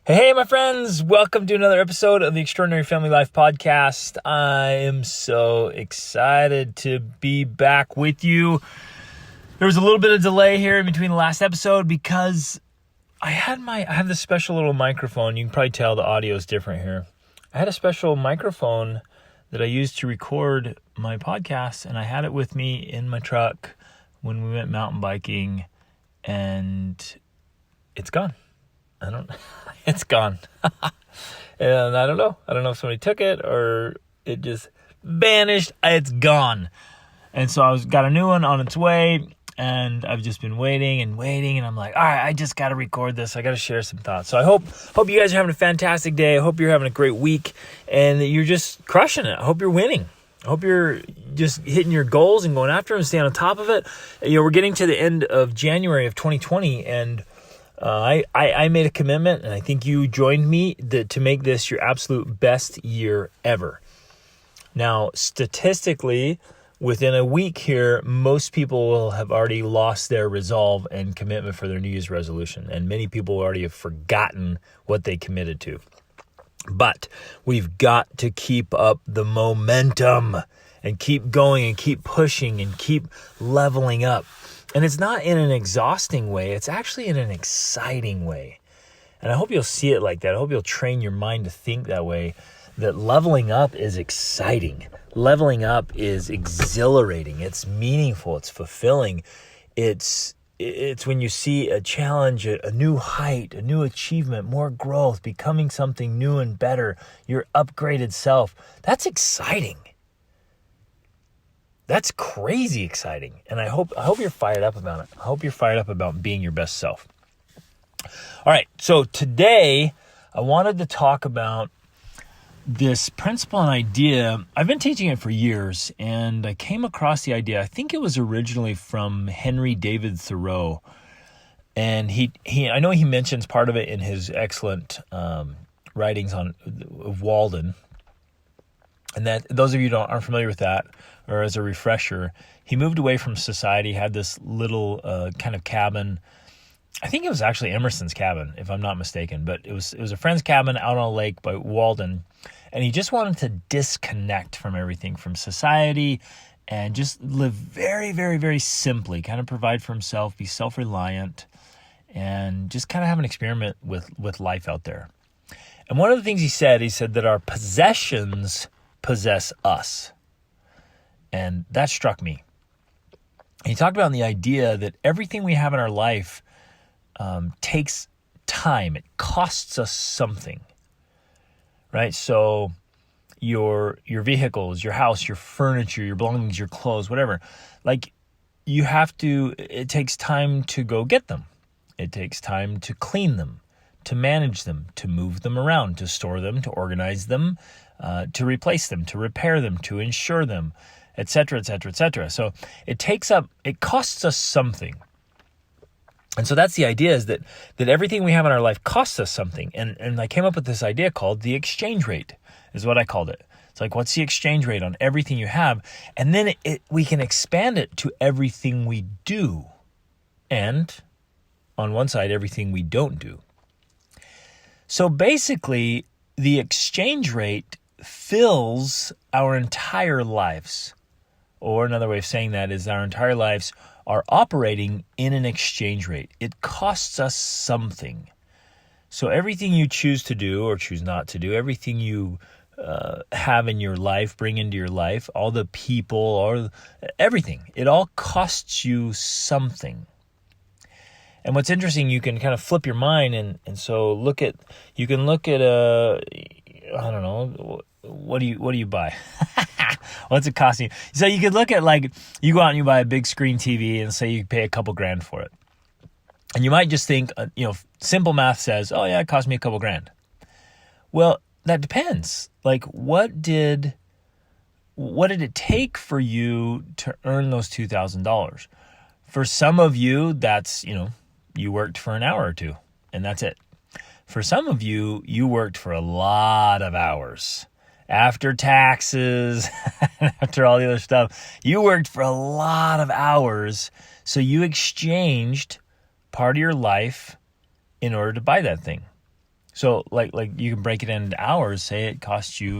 Hey, my friends, welcome to another episode of the Extraordinary Family Life Podcast. I am so excited to be back with you. There was a little bit of delay here in between the last episode because I have this special little microphone. You can probably tell the audio is different here. I had a special microphone that I used to record my podcast, and I had it with me in my truck when we went mountain biking, and it's gone. It's gone. And I don't know if somebody took it or it just vanished. It's gone. And so I got a new one on its way, and I've just been waiting, and I'm like, all right, I just got to record this. I got to share some thoughts. So I hope you guys are having a fantastic day. I hope you're having a great week and that you're just crushing it. I hope you're winning. I hope you're just hitting your goals and going after them and staying on top of it. We're getting to the end of January of 2020, and I made a commitment, and I think you joined me to make this your absolute best year ever. Now, statistically, within a week here, most people will have already lost their resolve and commitment for their New Year's resolution, and many people already have forgotten what they committed to. But we've got to keep up the momentum and keep going and keep pushing and keep leveling up. And it's not in an exhausting way. It's actually in an exciting way. And I hope you'll see it like that. I hope you'll train your mind to think that way, that leveling up is exciting. Leveling up is exhilarating. It's meaningful. It's fulfilling. It's when you see a challenge, a new height, a new achievement, more growth, becoming something new and better, your upgraded self. That's exciting. That's crazy exciting. And I hope you're fired up about it. I hope you're fired up about being your best self. All right. So today I wanted to talk about this principle and idea. I've been teaching it for years, and I came across the idea. I think it was originally from Henry David Thoreau. And I know he mentions part of it in his excellent writings of Walden. And that those of you who aren't familiar with that, or as a refresher, he moved away from society, had this little kind of cabin. I think it was actually Emerson's cabin, if I'm not mistaken, but it was a friend's cabin out on a lake by Walden, and he just wanted to disconnect from everything, from society, and just live very, very, very simply, kind of provide for himself, be self-reliant, and just kind of have an experiment with life out there. And one of the things he said that our possessions possess us. And that struck me. He talked about the idea that everything we have in our life takes time. It costs us something, right? So your vehicles, your house, your furniture, your belongings, your clothes, whatever, like it takes time to go get them. It takes time to clean them, to manage them, to move them around, to store them, to organize them, to replace them, to repair them, to insure them, etc., etc., etc. So it costs us something. And so that's the idea, is that everything we have in our life costs us something. And I came up with this idea called the exchange rate, is what I called it. It's like, what's the exchange rate on everything you have? And then we can expand it to everything we do. And on one side, everything we don't do. So basically, the exchange rate fills our entire lives. Or another way of saying that is our entire lives are operating in an exchange rate. It costs us something. So everything you choose to do or choose not to do, everything you have in your life, bring into your life, all the people, or everything, it all costs you something. And what's interesting, you can kind of flip your mind and so you can look at I don't know, what do you buy? What's it costing you? So you could look at, like, you go out and you buy a big screen TV and say you pay a couple grand for it. And you might just think, simple math says, oh yeah, it cost me a couple grand. Well, that depends. Like, what did it take for you to earn those $2,000? For some of you, that's, you worked for an hour or two, and that's it. For some of you, you worked for a lot of hours. After taxes, after all the other stuff, you worked for a lot of hours. So you exchanged part of your life in order to buy that thing. So like you can break it into hours. Say it costs you,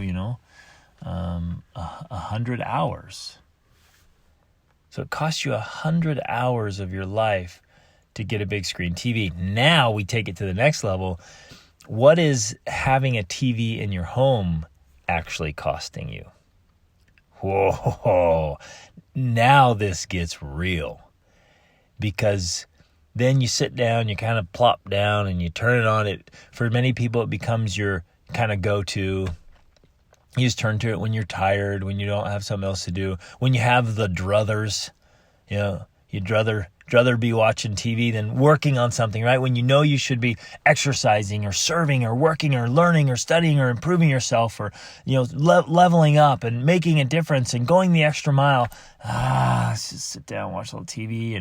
100 hours. So it costs you 100 hours of your life to get a big screen TV. Now we take it to the next level. What is having a TV in your home actually costing you? Whoa, now this gets real. Because then you sit down, you kind of plop down and you turn it on. For many people, it becomes your kind of go-to. You just turn to it when you're tired, when you don't have something else to do, when you have the druthers. You'd rather be watching TV than working on something, right? When you know you should be exercising or serving or working or learning or studying or improving yourself or, leveling up and making a difference and going the extra mile. Let's just sit down and watch a little TV.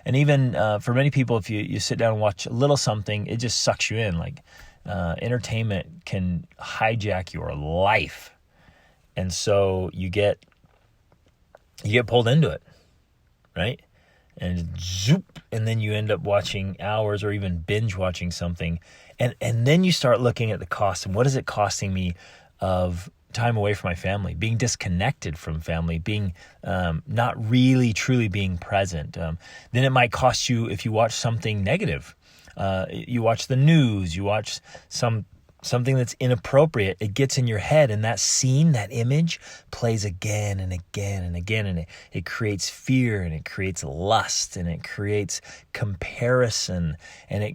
And even for many people, if you sit down and watch a little something, it just sucks you in. Like entertainment can hijack your life. And so you get pulled into it, right? And zoop, and then you end up watching hours or even binge watching something. And then you start looking at the cost and what is it costing me of time away from my family, being disconnected from family, being not really truly being present. Then it might cost you if you watch something negative. You watch the news, you watch something that's inappropriate, it gets in your head, and that scene, that image plays again and again and again, and it creates fear, and it creates lust, and it creates comparison,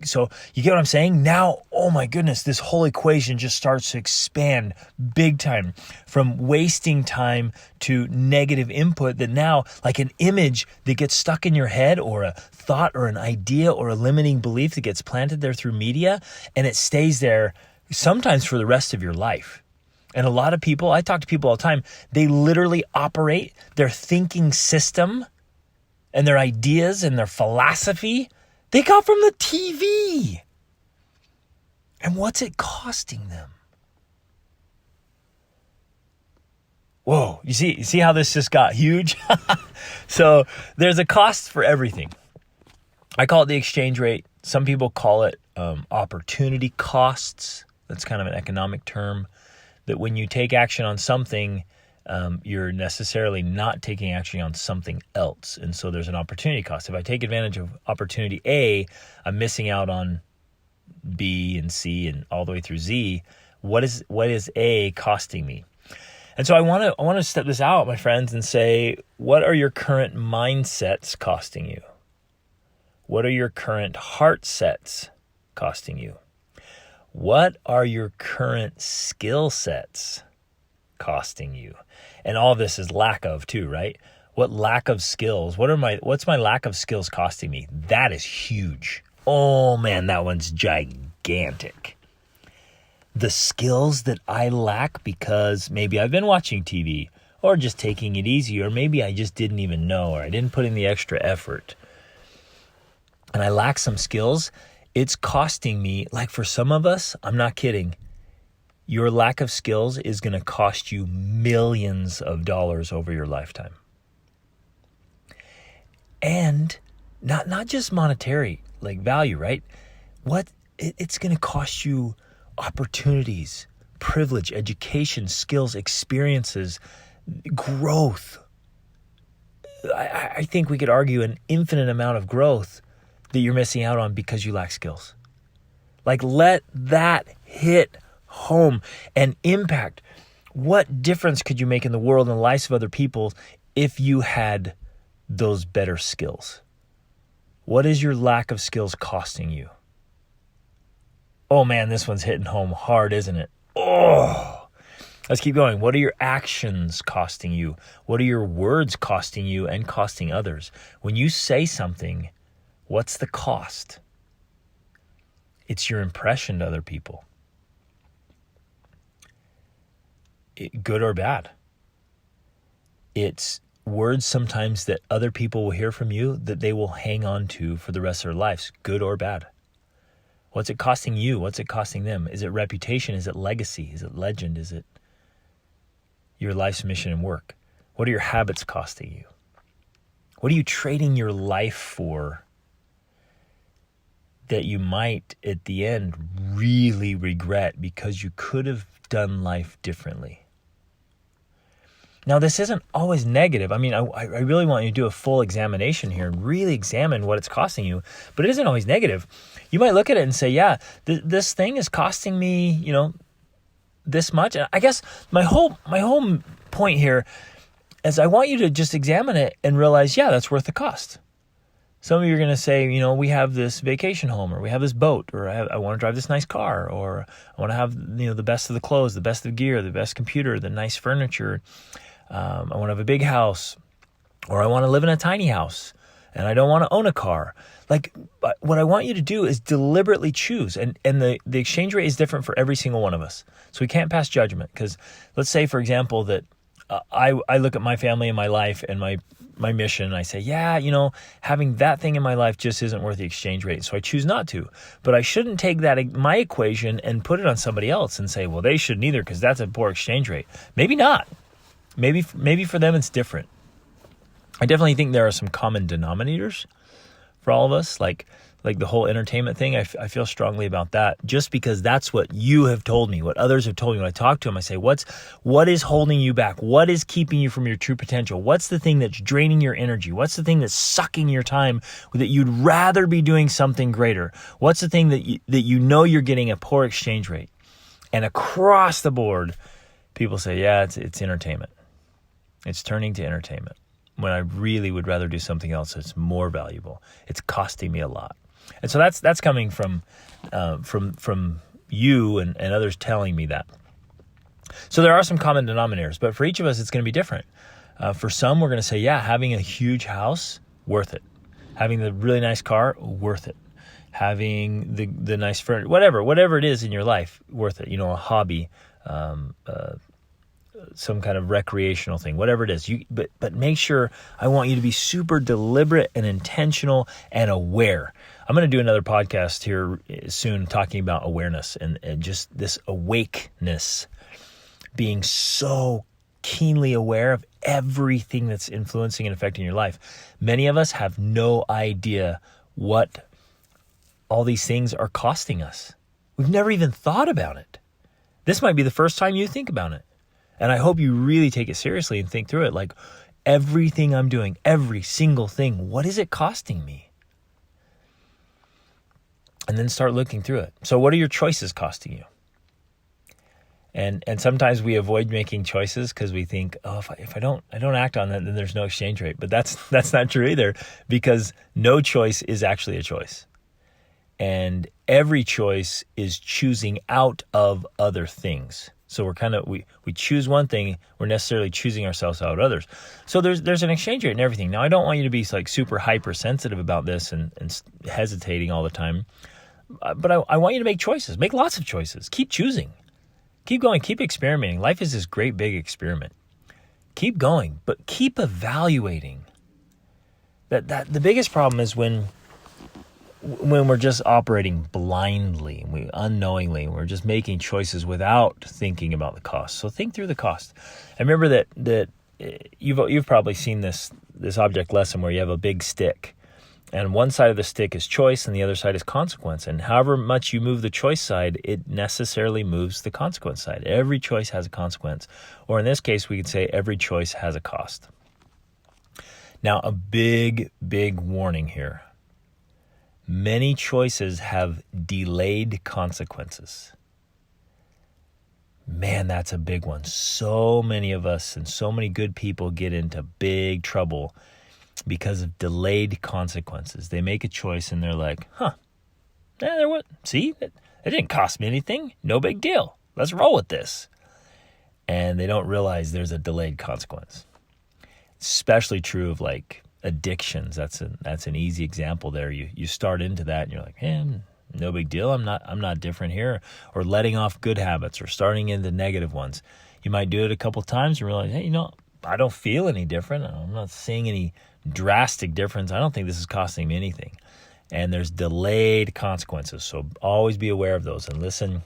so you get what I'm saying? Now, oh my goodness, this whole equation just starts to expand big time from wasting time to negative input, that now, like an image that gets stuck in your head, or a thought or an idea or a limiting belief that gets planted there through media, and it stays there sometimes for the rest of your life. And a lot of people, I talk to people all the time, they literally operate their thinking system and their ideas and their philosophy, they got from the TV. And what's it costing them? Whoa, you see how this just got huge? So there's a cost for everything. I call it the exchange rate. Some people call it opportunity costs. That's kind of an economic term, that when you take action on something, you're necessarily not taking action on something else. And so there's an opportunity cost. If I take advantage of opportunity A, I'm missing out on B and C and all the way through Z. What is A costing me? And so I want to step this out, my friends, and say, what are your current mindsets costing you? What are your current heart sets costing you? What are your current skill sets costing you? And all this is lack of too, right? What lack of skills? What's my lack of skills costing me? That is huge. Oh man, that one's gigantic. The skills that I lack because maybe I've been watching TV or just taking it easy, or maybe I just didn't even know, or I didn't put in the extra effort. And I lack some skills. It's costing me, like for some of us, I'm not kidding, your lack of skills is going to cost you millions of dollars over your lifetime. And not just monetary, like value, right? It's going to cost you opportunities, privilege, education, skills, experiences, growth. I think we could argue an infinite amount of growth that you're missing out on because you lack skills. Like, let that hit home and impact. What difference could you make in the world and the lives of other people if you had those better skills? What is your lack of skills costing you? Oh man, this one's hitting home hard, isn't it? Oh, let's keep going. What are your actions costing you? What are your words costing you and costing others? When you say something, what's the cost? It's your impression to other people. Good or bad. It's words sometimes that other people will hear from you that they will hang on to for the rest of their lives, good or bad. What's it costing you? What's it costing them? Is it reputation? Is it legacy? Is it legend? Is it your life's mission and work? What are your habits costing you? What are you trading your life for that you might at the end really regret because you could have done life differently. Now, this isn't always negative. I mean, I really want you to do a full examination here and really examine what it's costing you, but it isn't always negative. You might look at it and say, yeah, this thing is costing me, this much. And I guess my whole point here is I want you to just examine it and realize, yeah, that's worth the cost. Some of you are going to say, we have this vacation home, or we have this boat, or I want to drive this nice car, or I want to have, the best of the clothes, the best of gear, the best computer, the nice furniture. I want to have a big house, or I want to live in a tiny house, and I don't want to own a car. Like, what I want you to do is deliberately choose, and the exchange rate is different for every single one of us. So we can't pass judgment, because let's say, for example, that I look at my family and my life and my mission, and I say, yeah, having that thing in my life just isn't worth the exchange rate. So I choose not to. But I shouldn't take my equation and put it on somebody else and say, well, they shouldn't either because that's a poor exchange rate. Maybe not. Maybe for them it's different. I definitely think there are some common denominators for all of us, like the whole entertainment thing. I feel strongly about that, just because that's what you have told me, what others have told me. When I talk to them, I say, what is holding you back? What is keeping you from your true potential? What's the thing that's draining your energy? What's the thing that's sucking your time that you'd rather be doing something greater? What's the thing that you're getting a poor exchange rate? And across the board, people say, yeah, it's entertainment. It's turning to entertainment when I really would rather do something else that's more valuable. It's costing me a lot. And so that's coming from you and others telling me that. So there are some common denominators, but for each of us, it's going to be different. For some, we're going to say, yeah, having a huge house, worth it. Having the really nice car, worth it. Having the nice furniture, whatever it is in your life, worth it. A hobby, some kind of recreational thing, whatever it is. But make sure, I want you to be super deliberate and intentional and aware. I'm going to do another podcast here soon talking about awareness and just this awakeness, being so keenly aware of everything that's influencing and affecting your life. Many of us have no idea what all these things are costing us. We've never even thought about it. This might be the first time you think about it. And I hope you really take it seriously and think through it. Like, everything I'm doing, every single thing, what is it costing me? And then start looking through it. So what are your choices costing you? And sometimes we avoid making choices because we think, oh, if I don't act on that, then there's no exchange rate. But that's not true either, because no choice is actually a choice. And every choice is choosing out of other things. So we choose one thing, we're necessarily choosing ourselves out of others. So there's an exchange rate in everything. Now, I don't want you to be like super hypersensitive about this and hesitating all the time. But I want you to make choices. Make lots of choices. Keep choosing. Keep going. Keep experimenting. Life is this great big experiment. Keep going, but keep evaluating. That the biggest problem is when we're just operating blindly, unknowingly, we're just making choices without thinking about the cost. So think through the cost. And remember that you've probably seen this object lesson where you have a big stick, and one side of the stick is choice and the other side is consequence. And however much you move the choice side, it necessarily moves the consequence side. Every choice has a consequence. Or in this case, we could say every choice has a cost. Now, a big, big warning here. Many choices have delayed consequences. Man, that's a big one. So many of us and so many good people get into big trouble because of delayed consequences. They make a choice and they're like, see, it didn't cost me anything. No big deal. Let's roll with this. And they don't realize there's a delayed consequence. Especially true of like addictions. That's an easy example there. You start into that and you're like, no big deal. I'm not different here. Or letting off good habits or starting into negative ones. You might do it a couple times and realize, hey, I don't feel any different. I'm not seeing any drastic difference. I don't think this is costing me anything. And there's delayed consequences. So always be aware of those and listen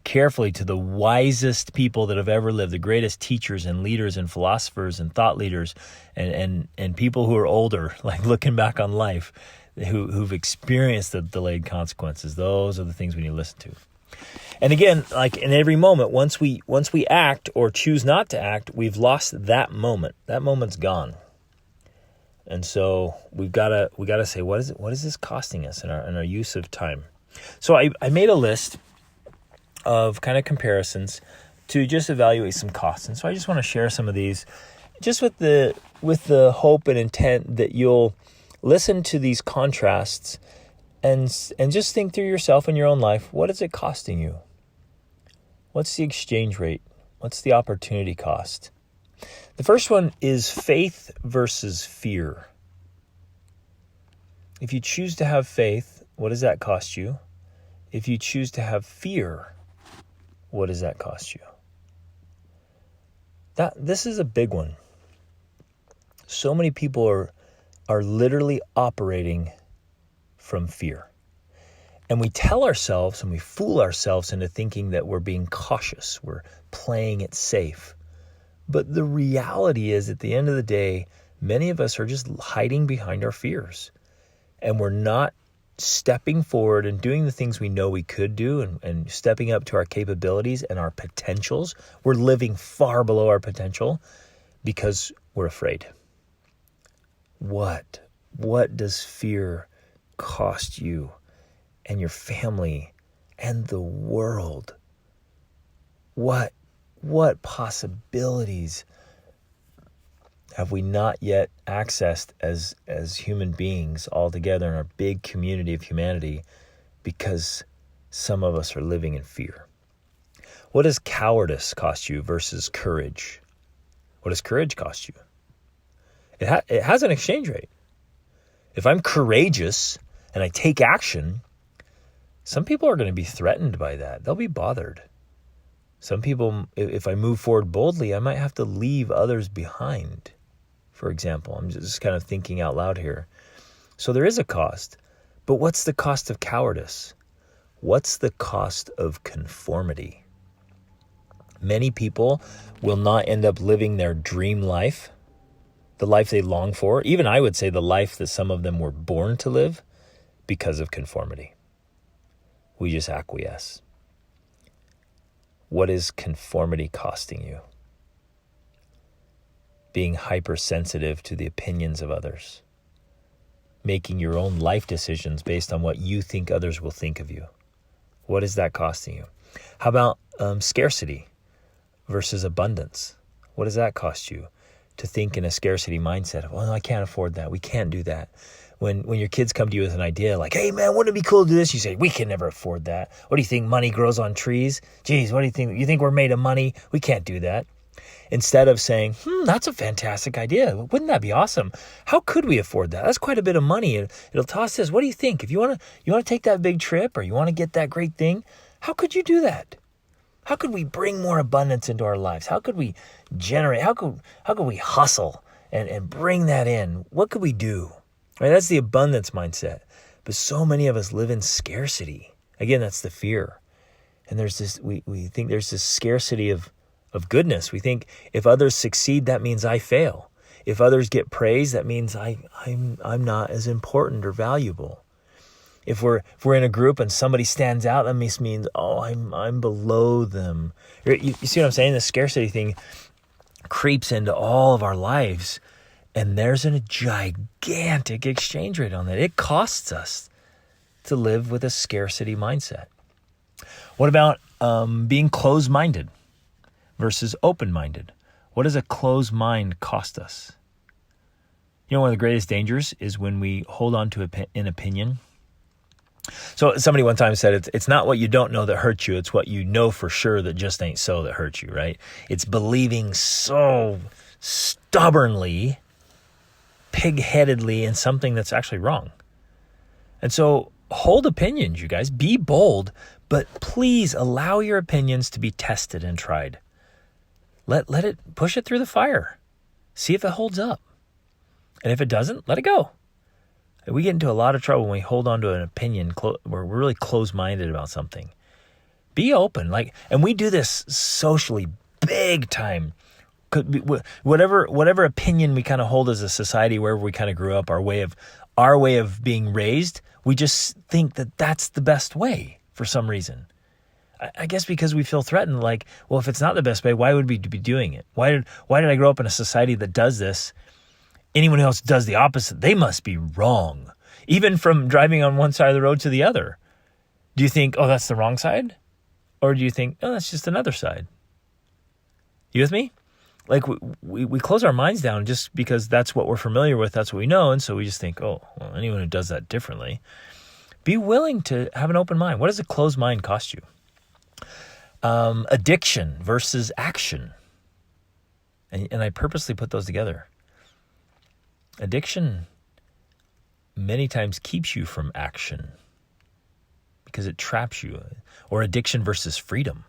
carefully to the wisest people that have ever lived, the greatest teachers and leaders and philosophers and thought leaders and people who are older, like looking back on life. who've experienced the delayed consequences. Those are the things we need to listen to. And again, like in every moment, once we act or choose not to act, we've lost that moment. That moment's gone. And so we gotta say, what is this costing us in our use of time? So I made a list of kind of comparisons to just evaluate some costs. And so I just want to share some of these just with the hope and intent that you'll listen to these contrasts and just think through yourself in your own life. What is it costing you? What's the exchange rate? What's the opportunity cost? The first one is faith versus fear. If you choose to have faith, what does that cost you? If you choose to have fear, what does that cost you? This is a big one. So many people are literally operating from fear. And we tell ourselves and we fool ourselves into thinking that we're being cautious, we're playing it safe. But the reality is, at the end of the day, many of us are just hiding behind our fears. And we're not stepping forward and doing the things we know we could do and stepping up to our capabilities and our potentials. We're living far below our potential because we're afraid. What does fear cost you and your family and the world? What possibilities have we not yet accessed as human beings all together in our big community of humanity because some of us are living in fear? What does cowardice cost you versus courage? What does courage cost you? It has an exchange rate. If I'm courageous and I take action, some people are going to be threatened by that. They'll be bothered. Some people, if I move forward boldly, I might have to leave others behind. For example, I'm just kind of thinking out loud here. So there is a cost. But what's the cost of cowardice? What's the cost of conformity? Many people will not end up living their dream life, the life they long for. Even I would say the life that some of them were born to live because of conformity. We just acquiesce. What is conformity costing you? Being hypersensitive to the opinions of others. Making your own life decisions based on what you think others will think of you. What is that costing you? How about scarcity versus abundance? What does that cost you? To think in a scarcity mindset of, no, I can't afford that. We can't do that. When your kids come to you with an idea like, hey man, wouldn't it be cool to do this? You say, we can never afford that. What do you think, money grows on trees? Geez, what do you think? You think we're made of money? We can't do that. Instead of saying, that's a fantastic idea. Wouldn't that be awesome? How could we afford that? That's quite a bit of money. It'll toss this. What do you think? If you want to take that big trip or you want to get that great thing, how could you do that? How could we bring more abundance into our lives? How could we generate? How could we hustle and bring that in? What could we do? Right? That's the abundance mindset. But so many of us live in scarcity. Again, that's the fear. And there's this, we think there's this scarcity of goodness. We think if others succeed, that means I fail. If others get praise, that means I'm not as important or valuable. If we're in a group and somebody stands out, that means I'm below them. You see what I'm saying? The scarcity thing creeps into all of our lives, and there's a gigantic exchange rate on that. It costs us to live with a scarcity mindset. What about being closed-minded versus open-minded? What does a closed mind cost us? One of the greatest dangers is when we hold on to an opinion. So somebody one time said, it's not what you don't know that hurts you. It's what you know for sure that just ain't so that hurts you, right? It's believing so stubbornly, pig-headedly in something that's actually wrong. And so hold opinions, you guys. Be bold, but please allow your opinions to be tested and tried. Let it push it through the fire. See if it holds up. And if it doesn't, let it go. We get into a lot of trouble when we hold on to an opinion. We're really closed-minded about something. Be open. And we do this socially big time. Whatever opinion we kind of hold as a society, wherever we kind of grew up, our way of our way of being raised, we just think that that's the best way for some reason. I guess because we feel threatened, like, well, if it's not the best way, why would we be doing it? Why did I grow up in a society that does this? Anyone else does the opposite, they must be wrong. Even from driving on one side of the road to the other. Do you think, oh, that's the wrong side? Or do you think, oh, that's just another side? You with me? Like we close our minds down just because that's what we're familiar with, that's what we know, and so we just think, oh, well, anyone who does that differently. Be willing to have an open mind. What does a closed mind cost you? Addiction versus action. And I purposely put those together. Addiction many times keeps you from action because it traps you. Or addiction versus freedom.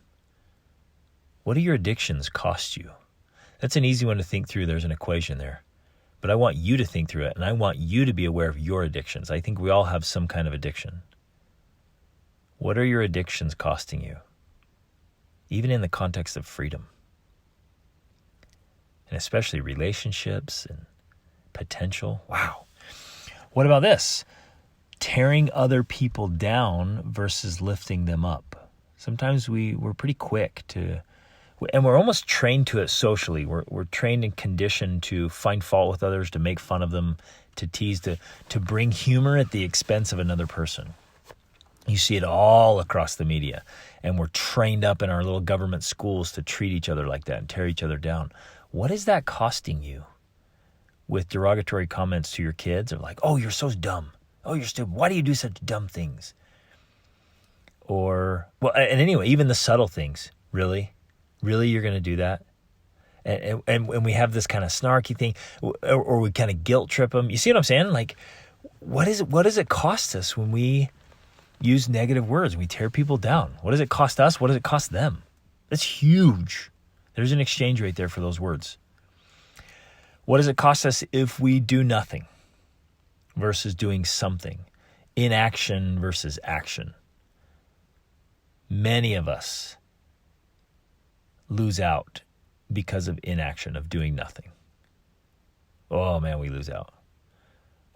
What do your addictions cost you? That's an easy one to think through. There's an equation there. But I want you to think through it, and I want you to be aware of your addictions. I think we all have some kind of addiction. What are your addictions costing you? Even in the context of freedom. And especially relationships and potential. Wow. What about this? Tearing other people down versus lifting them up. Sometimes we're pretty quick to, and we're almost trained to it socially. We're trained and conditioned to find fault with others, to make fun of them, to tease, to bring humor at the expense of another person. You see it all across the media. And we're trained up in our little government schools to treat each other like that and tear each other down. What is that costing you? With derogatory comments to your kids of like, oh, you're so dumb. Oh, you're stupid. Why do you do such dumb things? Or, well, and anyway, even the subtle things. Really? Really, you're going to do that? And we have this kind of snarky thing, or we kind of guilt trip them. You see what I'm saying? Like, what does it cost us when we use negative words? We tear people down. What does it cost us? What does it cost them? That's huge. There's an exchange rate there for those words. What does it cost us if we do nothing versus doing something? Inaction versus action. Many of us lose out because of inaction, of doing nothing. Oh man, we lose out.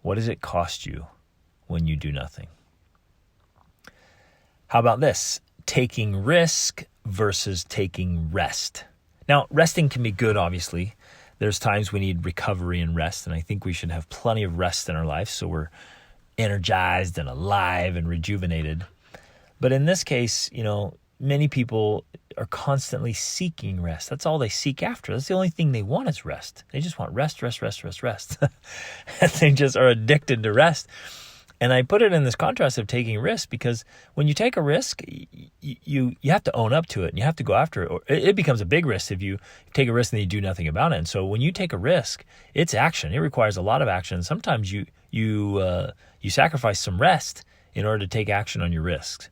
What does it cost you when you do nothing? How about this? Taking risk versus taking rest. Now, resting can be good, obviously. There's times we need recovery and rest, and I think we should have plenty of rest in our life so we're energized and alive and rejuvenated. But in this case, many people are constantly seeking rest. That's all they seek after. That's the only thing they want is rest. They just want rest. And they just are addicted to rest. And I put it in this contrast of taking risks because when you take a risk, you have to own up to it and you have to go after it. Or it becomes a big risk if you take a risk and then you do nothing about it. And so when you take a risk, it's action. It requires a lot of action. Sometimes you sacrifice some rest in order to take action on your risks.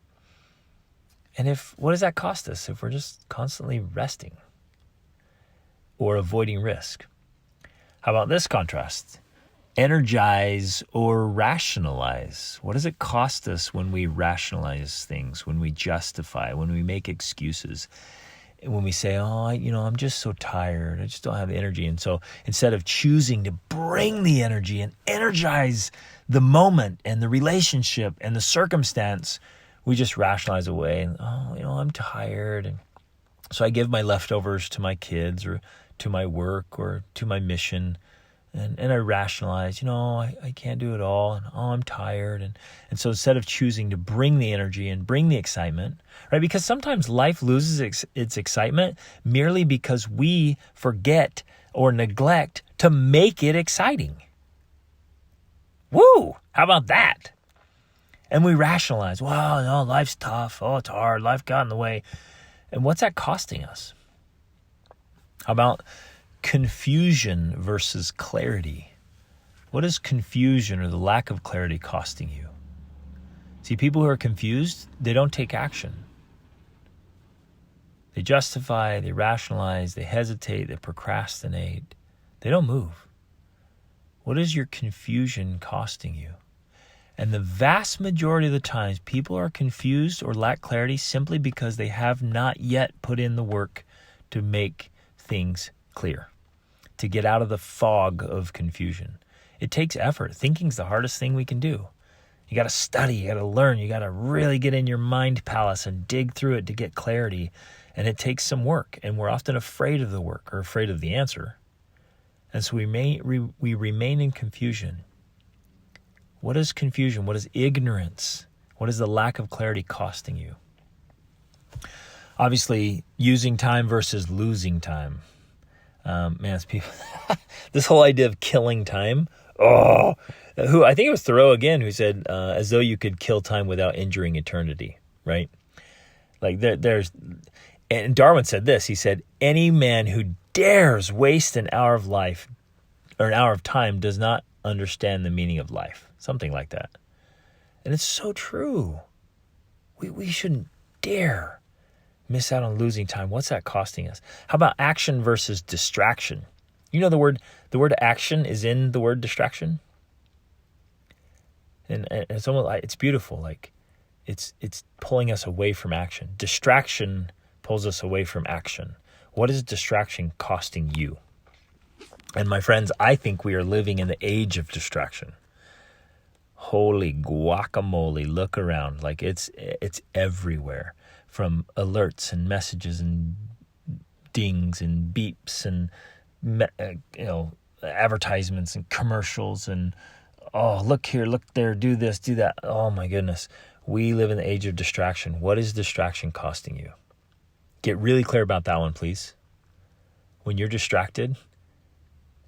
And what does that cost us if we're just constantly resting or avoiding risk? How about this contrast? Energize or rationalize. What does it cost us when we rationalize things, when we justify, when we make excuses, when we say, I'm just so tired, I just don't have energy. And so instead of choosing to bring the energy and energize the moment and the relationship and the circumstance, we just rationalize away and, I'm tired. And so I give my leftovers to my kids or to my work or to my mission. And I rationalize, I can't do it all. And, I'm tired. And so instead of choosing to bring the energy and bring the excitement, right? Because sometimes life loses its excitement merely because we forget or neglect to make it exciting. Woo! How about that? And we rationalize, life's tough. Oh, it's hard. Life got in the way. And what's that costing us? How about confusion versus clarity? What is confusion or the lack of clarity costing you? See, people who are confused, they don't take action. They justify, they rationalize, they hesitate, they procrastinate. They don't move. What is your confusion costing you? And the vast majority of the times, people are confused or lack clarity simply because they have not yet put in the work to make things clear, to get out of the fog of confusion. It takes effort. Thinking's the hardest thing we can do. You got to study, you got to learn, you got to really get in your mind palace and dig through it to get clarity. And it takes some work, and we're often afraid of the work or afraid of the answer. And so we remain in confusion. What is confusion? What is ignorance? What is the lack of clarity costing you? Obviously, using time versus losing time. It's people. This whole idea of killing time. Who I think it was Thoreau again who said, as though you could kill time without injuring eternity, right? Like there's, and Darwin said this. He said, any man who dares waste an hour of life or an hour of time does not understand the meaning of life. Something like that. And it's so true. We shouldn't dare miss out on losing time. What's that costing us? How about action versus distraction? You know the word action is in the word distraction. And it's almost like it's beautiful. Like it's pulling us away from action. Distraction pulls us away from action. What is distraction costing you? And my friends, I think we are living in the age of distraction. Holy guacamole, look around. Like it's everywhere, from alerts and messages and dings and beeps and advertisements and commercials and look here, look there, do this, do that. Oh my goodness. We live in the age of distraction. What is distraction costing you? Get really clear about that one, please. When you're distracted,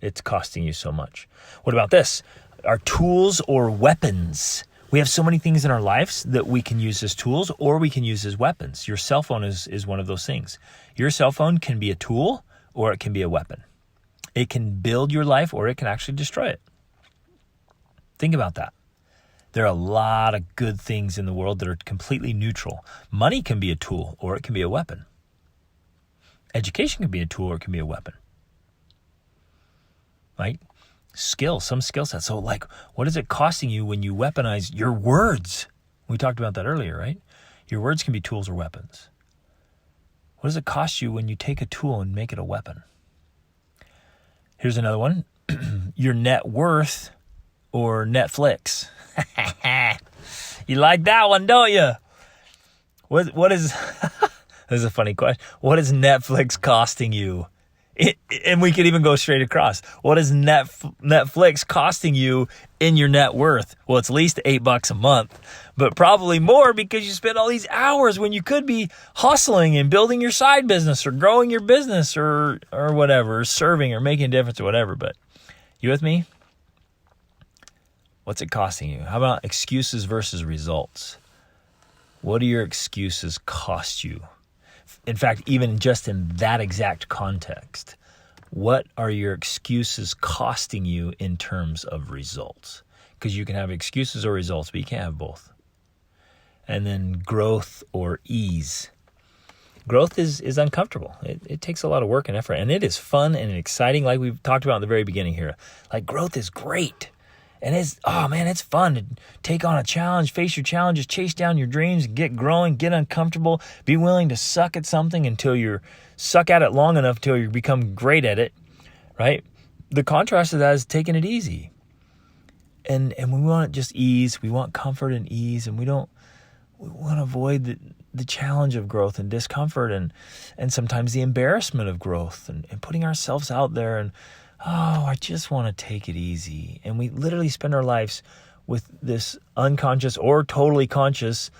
it's costing you so much. What about this? Our tools or weapons. We have so many things in our lives that we can use as tools or we can use as weapons. Your cell phone is one of those things. Your cell phone can be a tool or it can be a weapon. It can build your life or it can actually destroy it. Think about that. There are a lot of good things in the world that are completely neutral. Money can be a tool or it can be a weapon. Education can be a tool or it can be a weapon. Right? Some skill sets. So like, what is it costing you when you weaponize your words? We talked about that earlier, right? Your words can be tools or weapons. What does it cost you when you take a tool and make it a weapon? Here's another one. Your net worth or Netflix. You like that one, don't you? What is, this is a funny question. What is Netflix costing you? And we could even go straight across. What is Netflix costing you in your net worth? Well, it's at least $8 a month, but probably more because you spend all these hours when you could be hustling and building your side business or growing your business or whatever, or serving or making a difference or whatever. But you with me? What's it costing you? How about excuses versus results? What do your excuses cost you? In fact, even just in that exact context, what are your excuses costing you in terms of results? Because you can have excuses or results, but you can't have both. And then growth or ease. Growth is uncomfortable. It takes a lot of work and effort, and it is fun and exciting, like we've talked about in the very beginning here. Like growth is great. And it's fun to take on a challenge, face your challenges, chase down your dreams, get growing, get uncomfortable, be willing to suck at something until you suck at it long enough till you become great at it, right? The contrast of that is taking it easy. And we want just ease, we want comfort and ease, and we want to avoid the challenge of growth and discomfort and sometimes the embarrassment of growth and putting ourselves out there and I just want to take it easy. And we literally spend our lives with this unconscious or totally conscious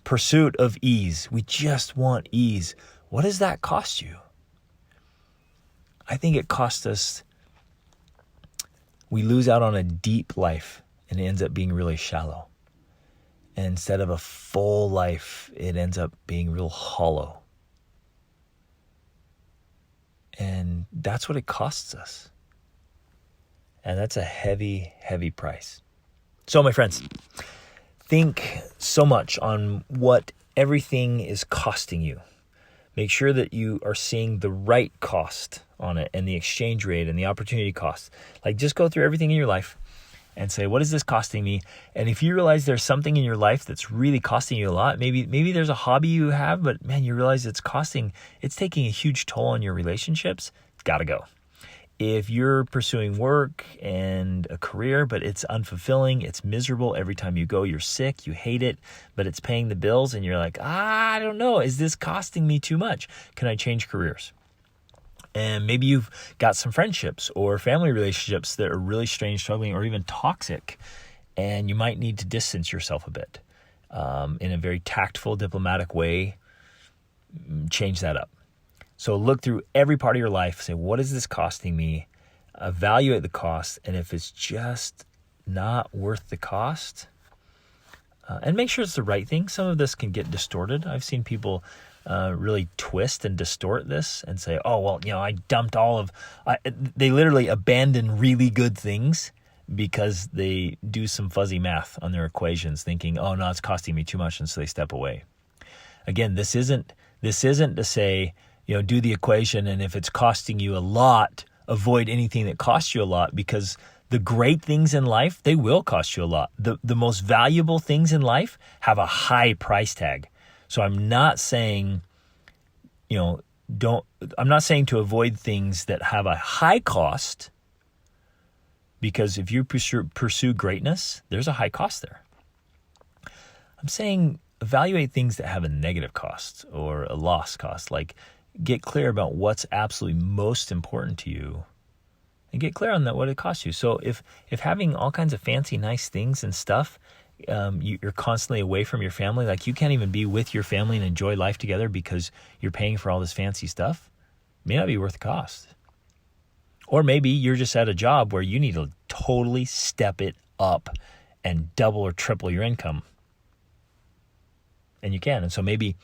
pursuit of ease. We just want ease. What does that cost you? I think it costs us, we lose out on a deep life and it ends up being really shallow. And instead of a full life, it ends up being real hollow. And that's what it costs us. And that's a heavy, heavy price. So, my friends, think so much on what everything is costing you. Make sure that you are seeing the right cost on it and the exchange rate and the opportunity cost. Like, just go through everything in your life and say, what is this costing me? And if you realize there's something in your life that's really costing you a lot, maybe there's a hobby you have, but man, you realize it's taking a huge toll on your relationships, it's got to go. If you're pursuing work and a career, but it's unfulfilling, it's miserable every time you go, you're sick, you hate it, but it's paying the bills and you're like, I don't know, is this costing me too much? Can I change careers? And maybe you've got some friendships or family relationships that are really strange, struggling, or even toxic, and you might need to distance yourself a bit in a very tactful, diplomatic way. Change that up. So look through every part of your life, say, what is this costing me? Evaluate the cost, and if it's just not worth the cost, and make sure it's the right thing. Some of this can get distorted. I've seen people really twist and distort this and say, oh, well, I dumped they literally abandon really good things because they do some fuzzy math on their equations thinking, oh, no, it's costing me too much, and so they step away. Again, this isn't to say, do the equation, and if it's costing you a lot, avoid anything that costs you a lot, because the great things in life, they will cost you a lot. The most valuable things in life have a high price tag. So I'm not saying, I'm not saying to avoid things that have a high cost, because if you pursue greatness, there's a high cost there. I'm saying evaluate things that have a negative cost or a loss cost, like get clear about what's absolutely most important to you and get clear on that, what it costs you. So if having all kinds of fancy, nice things and stuff, you're constantly away from your family, like you can't even be with your family and enjoy life together because you're paying for all this fancy stuff, may not be worth the cost. Or maybe you're just at a job where you need to totally step it up and double or triple your income. And you can. And so maybe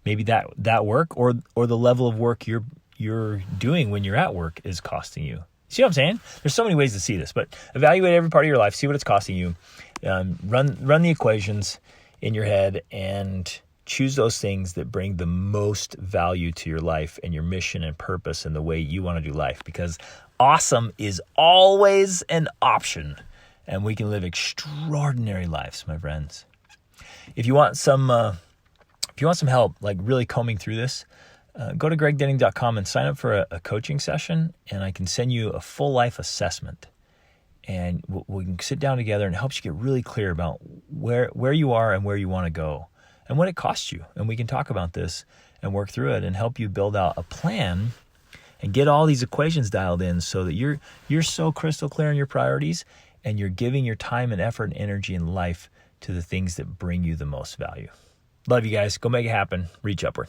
that work or the level of work you're doing when you're at work is costing you. See what I'm saying? There's so many ways to see this, but evaluate every part of your life, see what it's costing you, run the equations in your head, and choose those things that bring the most value to your life and your mission and purpose and the way you want to do life, because awesome is always an option, and we can live extraordinary lives, my friends. If you want some help, like really combing through this, go to gregdenning.com and sign up for a coaching session, and I can send you a full life assessment. And we can sit down together, and it helps you get really clear about where you are and where you want to go and what it costs you. And we can talk about this and work through it and help you build out a plan and get all these equations dialed in so that you're so crystal clear on your priorities, and you're giving your time and effort and energy in life to the things that bring you the most value. Love you guys. Go make it happen. Reach upward.